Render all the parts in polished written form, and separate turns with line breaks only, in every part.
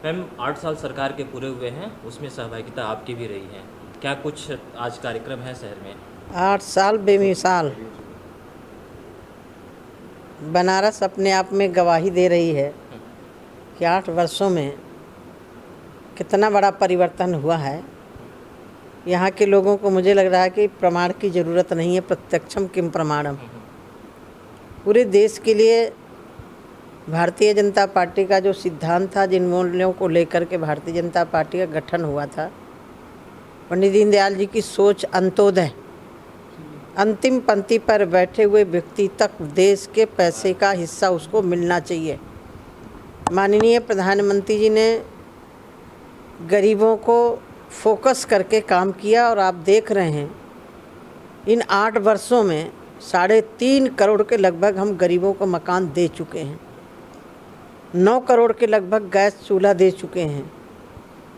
Ma'am 8 साल सरकार के पूरे हुए हैं, उसमें सहभागिता आपकी भी रही है, क्या कुछ आज कार्यक्रम है शहर में?
8 साल बेमिसाल। बनारस अपने आप में गवाही दे रही है कि 8 वर्षों में कितना बड़ा परिवर्तन हुआ है। यहाँ के लोगों को मुझे लग रहा है कि प्रमाण की ज़रूरत नहीं है, प्रत्यक्षम किम प्रमाणम। पूरे देश के लिए भारतीय जनता पार्टी का जो सिद्धांत था, जिन मूल्यों को लेकर के भारतीय जनता पार्टी का गठन हुआ था, पंडित दीनदयाल जी की सोच अंत्योदय, अंतिम पंक्ति पर बैठे हुए व्यक्ति तक देश के पैसे का हिस्सा उसको मिलना चाहिए। माननीय प्रधानमंत्री जी ने गरीबों को फोकस करके काम किया और आप देख रहे हैं इन 8 वर्षों में 3.5 करोड़ के लगभग हम गरीबों को मकान दे चुके हैं। 9 करोड़ के लगभग गैस चूल्हा दे चुके हैं।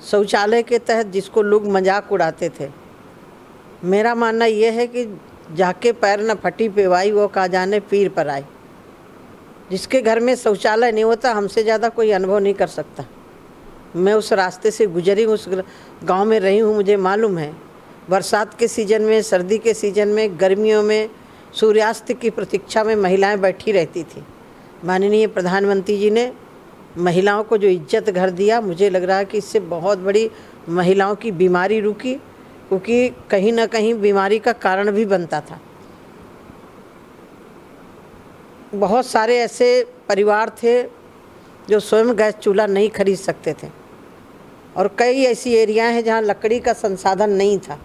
शौचालय के तहत जिसको लोग मजाक उड़ाते थे, मेरा मानना यह है कि जाके पैर न फटी पेवाई वो का जाने पीर पर आई। जिसके घर में शौचालय नहीं होता, हमसे ज़्यादा कोई अनुभव नहीं कर सकता। मैं उस रास्ते से गुजरी हूँ, उस गांव में रही हूँ, मुझे मालूम है। बरसात के सीज़न में, सर्दी के सीज़न में, गर्मियों में सूर्यास्त की प्रतीक्षा में महिलाएं बैठी रहती थी। माननीय प्रधानमंत्री जी ने महिलाओं को जो इज्जत घर दिया, मुझे लग रहा है कि इससे बहुत बड़ी महिलाओं की बीमारी रुकी, क्योंकि कहीं ना कहीं बीमारी का कारण भी बनता था। बहुत सारे ऐसे परिवार थे जो स्वयं गैस चूल्हा नहीं खरीद सकते थे, और कई ऐसी एरिया हैं जहां लकड़ी का संसाधन नहीं था।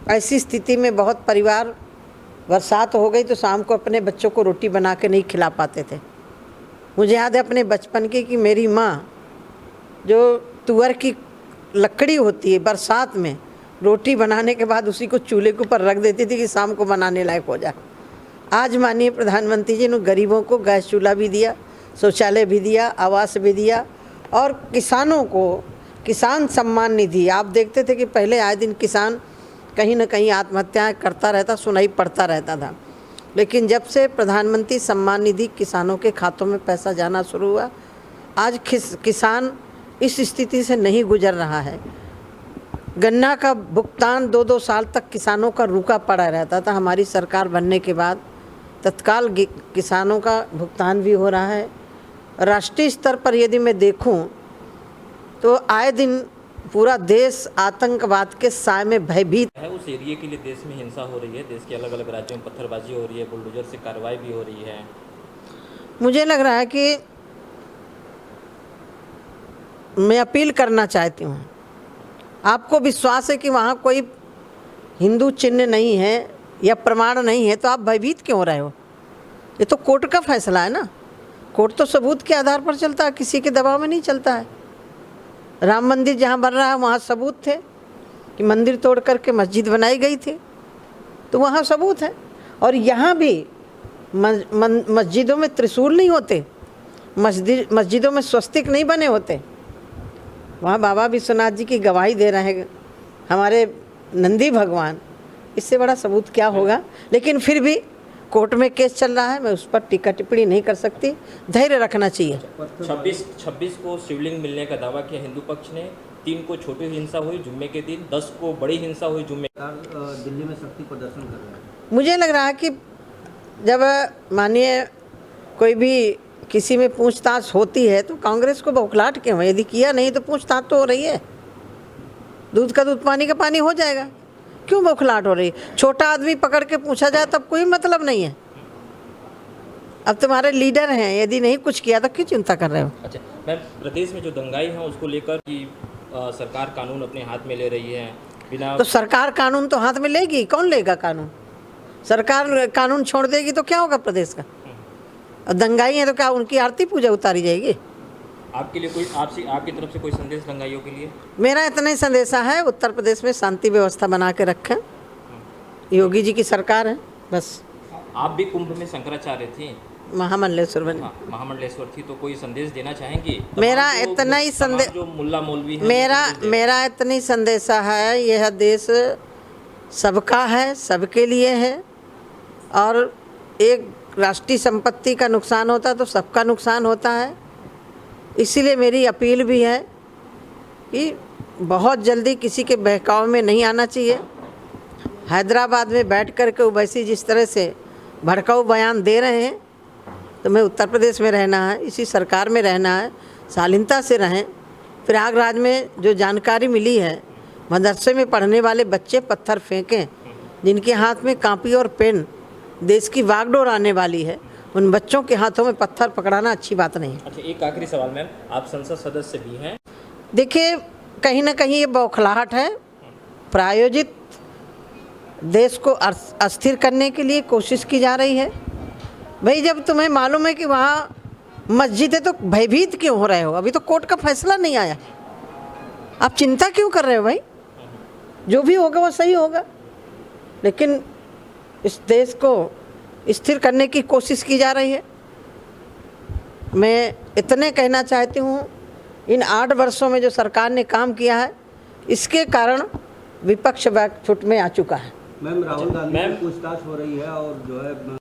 ऐसी स्थिति में बहुत परिवार, बरसात हो गई तो शाम को अपने बच्चों को रोटी बना के नहीं खिला पाते थे। मुझे याद है अपने बचपन की कि मेरी माँ जो तुअर की लकड़ी होती है, बरसात में रोटी बनाने के बाद उसी को चूल्हे के ऊपर रख देती थी कि शाम को बनाने लायक हो जाए। आज माननीय प्रधानमंत्री जी ने गरीबों को गैस चूल्हा भी दिया, शौचालय भी दिया, आवास भी दिया, और किसानों को किसान सम्मान निधि। आप देखते थे कि पहले आए दिन किसान कहीं ना कहीं आत्महत्याएं करता रहता, सुनाई पड़ता रहता था, लेकिन जब से प्रधानमंत्री सम्मान निधि किसानों के खातों में पैसा जाना शुरू हुआ, आज किसान इस स्थिति से नहीं गुजर रहा है। गन्ना का भुगतान 2-2 साल तक किसानों का रुका पड़ा रहता था। हमारी सरकार बनने के बाद तत्काल किसानों का भुगतान भी हो रहा है। राष्ट्रीय स्तर पर यदि मैं देखूं तो आए दिन पूरा देश आतंकवाद के साए में भयभीत
है। उस एरिया के लिए देश में हिंसा हो रही है, देश के अलग अलग राज्यों में पत्थरबाजी हो रही है, बुलडोजर से कार्रवाई भी हो रही है।
मुझे लग रहा है कि मैं अपील करना चाहती हूँ, आपको विश्वास है कि वहाँ कोई हिंदू चिन्ह नहीं है या प्रमाण नहीं है, तो आप भयभीत क्यों हो रहे हो? ये तो कोर्ट का फैसला है ना। कोर्ट तो सबूत के आधार पर चलता है, किसी के दबाव में नहीं चलता है। राम मंदिर जहाँ बन रहा है वहाँ सबूत थे कि मंदिर तोड़ करके मस्जिद बनाई गई थी, तो वहाँ सबूत है। और यहाँ भी मस्जिदों में त्रिशूल नहीं होते, मस्जिदों में स्वस्तिक नहीं बने होते। वहाँ बाबा विश्वनाथ जी की गवाही दे रहे हैं हमारे नंदी भगवान, इससे बड़ा सबूत क्या होगा? लेकिन फिर भी कोर्ट में केस चल रहा है, मैं उस पर टीका टिप्पणी नहीं कर सकती। धैर्य रखना चाहिए।
26 को शिवलिंग मिलने का दावा किया हिंदू पक्ष ने। 3 को छोटी हिंसा हुई जुम्मे के दिन, 10 को बड़ी हिंसा हुई जुम्मे।
दिल्ली में शक्ति प्रदर्शन कर रहे हैं।
मुझे लग रहा है कि जब मानिए कोई भी किसी में पूछताछ होती है तो कांग्रेस को बौखलाहट क्यों है? यदि किया नहीं तो पूछताछ तो हो रही है। दूध का दूध, पानी का पानी हो जाएगा, क्यों बौखलाहट हो रही है? छोटा आदमी पकड़ के पूछा जाए तब कोई मतलब नहीं है। अब तुम्हारे लीडर हैं, यदि नहीं कुछ किया तो क्यों चिंता कर रहे हो?
अच्छा मैम, प्रदेश में जो दंगाई है उसको लेकर कि सरकार कानून अपने हाथ में ले रही है बिना,
तो सरकार कानून तो हाथ में लेगी, कौन लेगा कानून? सरकार कानून छोड़ देगी तो क्या होगा प्रदेश का? और दंगाई है तो क्या उनकी आरती पूजा उतारी जाएगी?
आपके लिए कोई आपकी तरफ से कोई संदेश दंगाइयों के लिए?
मेरा इतना ही संदेशा है, उत्तर प्रदेश में शांति व्यवस्था बना के रखें। योगी जी की सरकार है, बस।
आप भी कुंभ में शंकराचार्य थी,
महामंडलेश्वर बने।
हाँ, महामंडलेश्वर थी, तो कोई संदेश देना चाहेंगी?
मेरा इतना ही संदेश,
जो मुल्ला मौलवी है,
मेरा इतनी संदेशा है, यह देश सबका है, सबके लिए है, और एक राष्ट्रीय संपत्ति का नुकसान होता है तो सबका नुकसान होता है। इसीलिए मेरी अपील भी है कि बहुत जल्दी किसी के बहकाव में नहीं आना चाहिए। हैदराबाद में बैठ कर के ओवैसी जिस तरह से भड़काऊ बयान दे रहे हैं, तो मैं उत्तर प्रदेश में रहना है, इसी सरकार में रहना है, शालीनता से रहें। प्रयागराज में जो जानकारी मिली है, मदरसे में पढ़ने वाले बच्चे पत्थर फेंकें, जिनके हाथ में कापी और पेन, देश की बागडोर आने वाली है, उन बच्चों के हाथों में पत्थर पकड़ाना अच्छी बात नहीं है।
अच्छा, एक आखिरी सवाल मैम, आप संसद सदस्य भी हैं।
देखिए, कहीं ना कहीं ये बौखलाहट है, प्रायोजित देश को अस्थिर करने के लिए कोशिश की जा रही है। भाई, जब तुम्हें मालूम है कि वहाँ मस्जिद है तो भयभीत क्यों हो रहे हो? अभी तो कोर्ट का फैसला नहीं आया, आप चिंता क्यों कर रहे हो? भाई, जो भी होगा वो सही होगा, लेकिन इस देश को स्थिर करने की कोशिश की जा रही है। मैं इतने कहना चाहती हूँ, इन 8 वर्षों में जो सरकार ने काम किया है, इसके कारण विपक्ष बैकफुट में आ चुका है।
मैम, राहुल गांधी की पूछताछ हो रही है और जो है